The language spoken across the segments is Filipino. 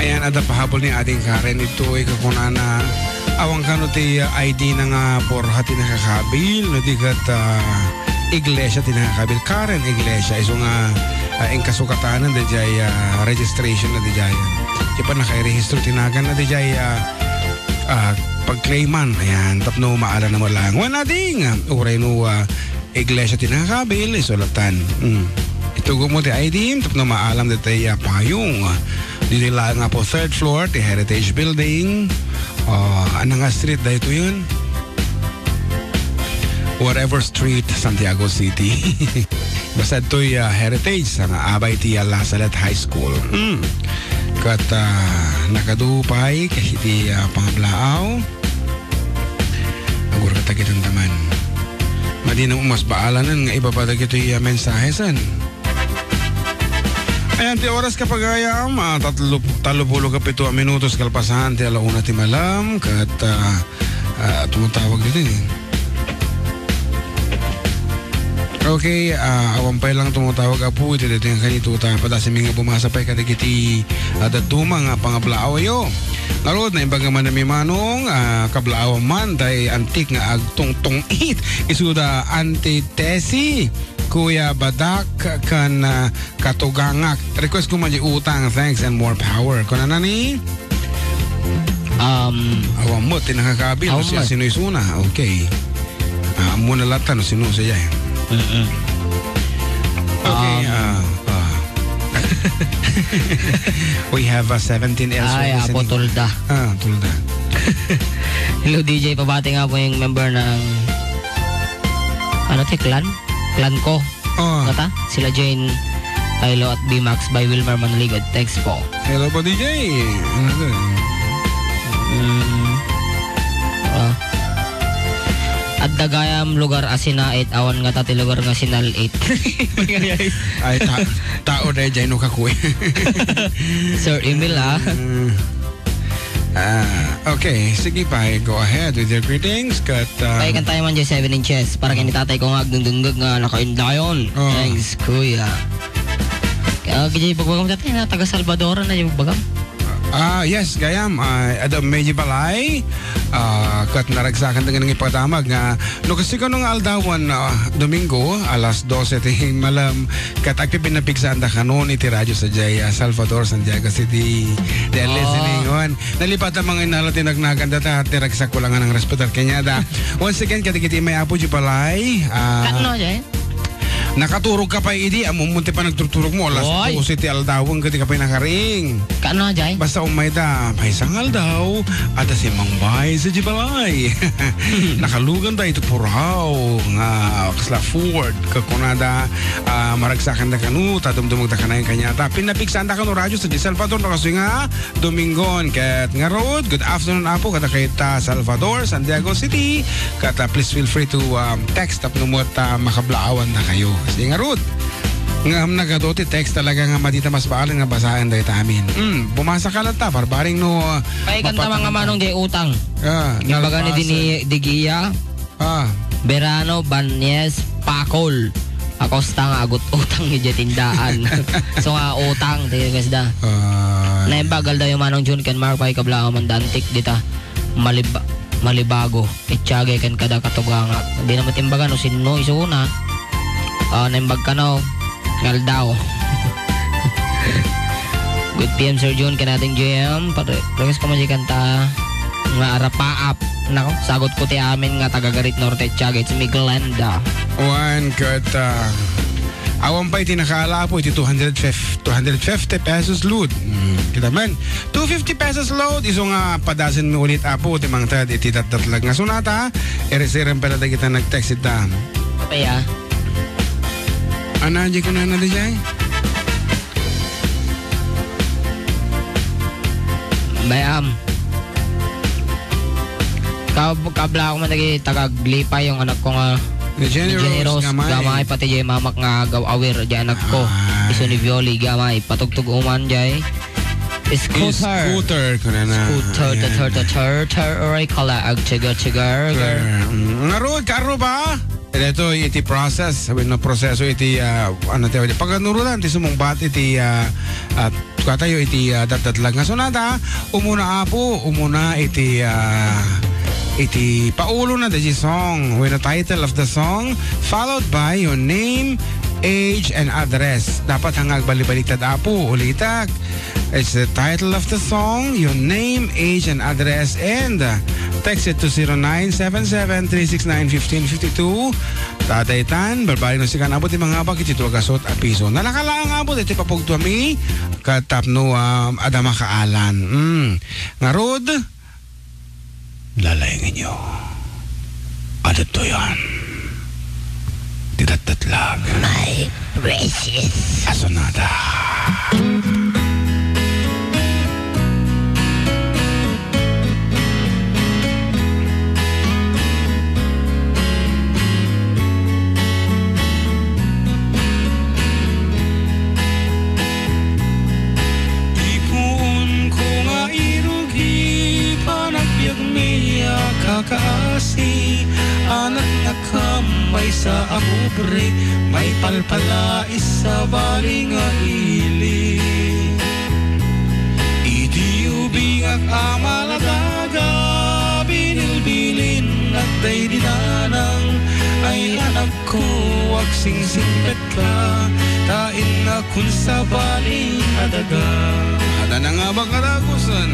Ayan, ada pahabol ni ating Karen. Ito ay kakunana. Awang ka no ti ID na nga porha tinakakabil. No di kat iglesia tinakakabil. Karen Iglesia. Iso nga ang kasukatanan na jay registration na di jay. Di pa nakairehistro tinagan na di jay pag-claiman. Ayan, tapno maala na mo lang. Wala ding. Uray no iglesia tinakakabil. Isulatan. Ito mo ti ID. Tapno maalam na tayo payong. Dito lang nga po, third floor, the Heritage Building. Ano nga street na ito yun? Whatever Street, Santiago City. Basta ito'y Heritage sa abay ti La Salette High School. Kat nakadupay, kahiti pangablaaw. Agur katagitang taman. Madi na umas baalanan nga iba pa ito'y mensahe san. Ayan, ti oras kapag ayam, 37 minutos kalpasan, ti alauna ti malam, kat tumatawag dito eh. Okay, awampay lang tumatawag apo, ito dito yung kanito, padasi mga bumasa pa'y katigiti datumang pangablaaw ayo. Narod na imbaga man na may manong, kablaaw man, day antik nga agtong-tong it, isuda antitesi. Kuya Badak kan katugangak. Request ko man di utang. Thanks and more power. Kung na ni? Awam mo, tinakakabil. Siya sino'y suna. Okay. Muna latan, sino siya eh. Okay. We have 17 else. Ay, apo tulda. Tulda. Hello DJ, pabati nga po yung member ng clan? Clan ko. Nata? Sila Jane Tylo at B-Max by Wilmer Manligod. Thanks po. Hello po DJ. At dagayam lugar asinait awan nga tati lugar nga sinal 8. Ay tao na dyan no kakuy. Sir Emil okay, sige pa, go ahead with your greetings. Pahikan tayo man dyan 7 inches para kaya ni tatay ko nga agdungdunggag nga nakaindayon. Thanks, kuya. Kaya kaya pagbagam tatay na taga Salvador na yung bagam. Yes, gayam. Ada medyo balay. Kat naragsakan dengan ng ipatamag nga. No kasi ko nung aldawan Domingo, alas 12 ti malam. Kat agpipinapigsan da kanon iti radyo sa Jaya Salvador, Santiago City. They're listening on. Nalipat ang mga inalo tinagnagan data at tiragsak ko lang ng respetar kanya da. Once again, katikiti may apo di balay. Katno, Jay? Nakaturog ka pa idi, amumunti pa nagtuturog mo. Alas 12 ti aldawang kati ka pa nakaring. Kano, Jay? Basta umay da, may isang aldaw, at si Mangbay sa Jibalay. Nakalugan da ito puraw, nga kasla forward, kakunada, maragsakan da kanu, tatumdumag da ka na yung kanya. Pinapiksan da kanu radyo sa Di Salvador, nakasuy nga, Domingon, kat nga road, good afternoon apo, kata kayta Salvador, Santiago City, kata please feel free to text up numot makablaawan na kayo. Kasi nga road, nga nagadoti text talaga nga matita mas baalan nga basahan dahil amin. Bumasa ka lang ta, parbaring no. Pahikan ta mga manong di utang. Imbaga ni Digia, Berano, Banyes, Pakol. Acosta nga agot utang ni Jetindaan. So nga utang, tayo guys da. Naimbagal daw yung manong June kan Mark Pai kabla mandantik dita. Malibago. Itsyagay kan kada katugangak. Hindi naman timbaga no sino isuna. Naimbag ka no. Ngaldaw. Good PM Sir June kanating JM. Request ko majikan ta nga arapaap. Nako, sagot ko ti amin nga tagagarit Norte Tiaget sa Miglenda. One kata awan pa itinakala po iti 250 pesos load. Kita man 250 pesos load iso nga padasin mo ulit apo ti mangtad iti tatlag nga sunata eresiren pala da kita nag-text ita. Kaya Anaji ko na di jay? Bayam. Kabla ako man nagi tagaglipa yung anak ko nga Generous gamay pati jay mamak nga gawawir jay anak ko. Iso ni Violi gamay patugtog uman jay. Scooter ko na na. Scooter oray kala ag tigar. Nga road, karo ba? Ito iti process, sabi na proseso iti ano tayo pagkanurulan ti sumungbat iti katayo iti datdatlag nga sonata umuna iti iti paulo na the song with the title of the song followed by your name, age and address. Dapat hangag balibaliktad apo ulitak. It's the title of the song, your name, age and address, and text it to 0977-369-1552. Tataytan, barbari no sikan abot ti mga abak iti tuagasot a piso. Nalakalaang abot iti papugtuami katapno adama kaalan. Nga rod, lalayangin nyo. Adat to yan. Titattatlag. My precious. Asonada. Kakaasi, anak na kamay sa abubre, may palpala isa baling nga ili. Idiubing ak amalagaga, binilbilin at day dinanang, ay anak ko wag singsimpet ka, tain na kun sa baling adaga. Ada na nga ba karakusan?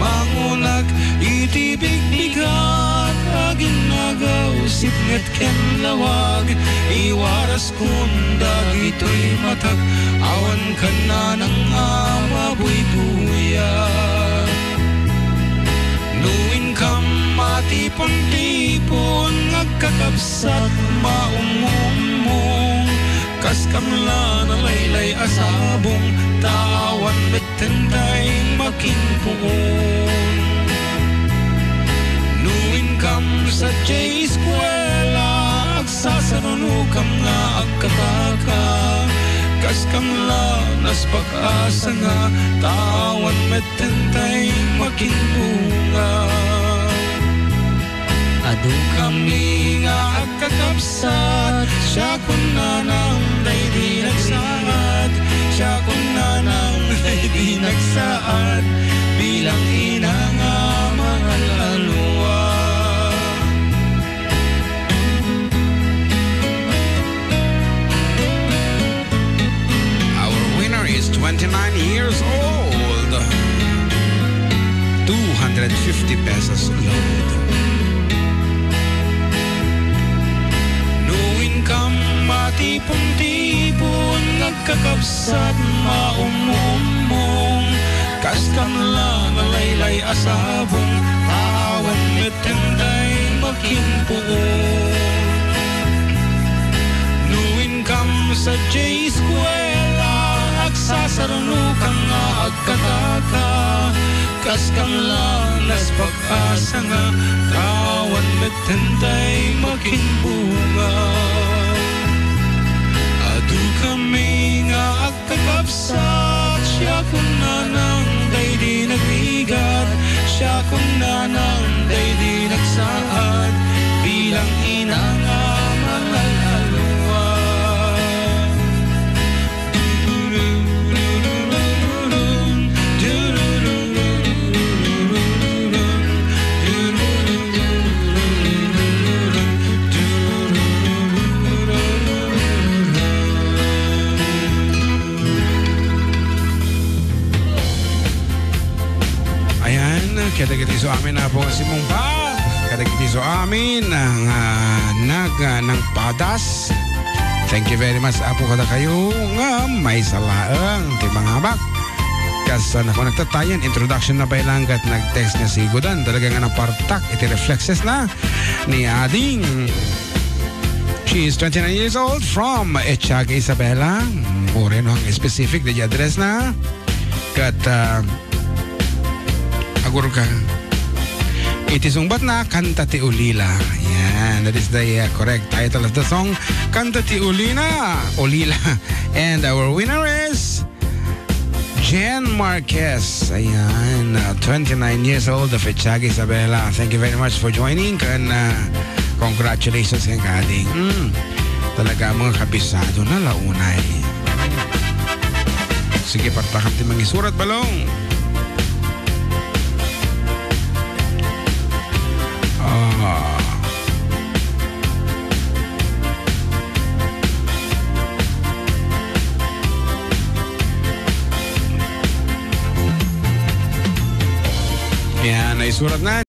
Mangunak itibigbigat agin nagausip nget ken lawag iwaras kunda ito'y matag awan ka na ng amabuy-buya nuwin kang matipon-tipon ngagkakabsat maumumong kas kamla na laylay asabong tawan betentay makinpuon nuwin kam sa J-Eskwela agsasarunukam nga agkataka kas kamla nas pag-asa nga tawan betentay makinpunga adu kami nga agkakapsat siya kun na nang day di nagsaad siya kun na nang day di nagsaad bilang ina nga mahal alwa Our winner is 29 years old. 250 pesos load. Kang matipon-tipon nagkakabsat maumumong kas kamla nalaylay asabong awan metenday makinpuon nuwin kam sa J-Eskwela agsasarunukang nga agkataka kas kamla nas pag-asa nga tawan metenday makinbunga adu kami nga agkakapsat siya kun na nang day di nagrigat siya kun na nang day di nagsaad bilang ina nga mahal alwa Kadagiti so amin na po si Mungpa. Kadagiti so amin ng padas. Thank you very much apo kada kayo nga may salaang ti mga bak. Kasi na ko nagtatayan, introduction na ba lang kat nag-text na si Gudan. Talaga nga ng partak, iti reflexes na ni Ading. She is 29 years old from Echaga, Isabela. Ore no ang specific the address na. Kat aguro ka. Itisungbat na Kanta Ti Ulila. Yan, that is the correct title of the song. Kanta Ti Ulila. And our winner is Jen Marquez. Ayan, 29 years old of Echaga, Isabela. Thank you very much for joining. Congratulations kay Gading. Talaga mga kabisado na launay. Sige, partakam ti mangisurat balong. Yan, naisurat na.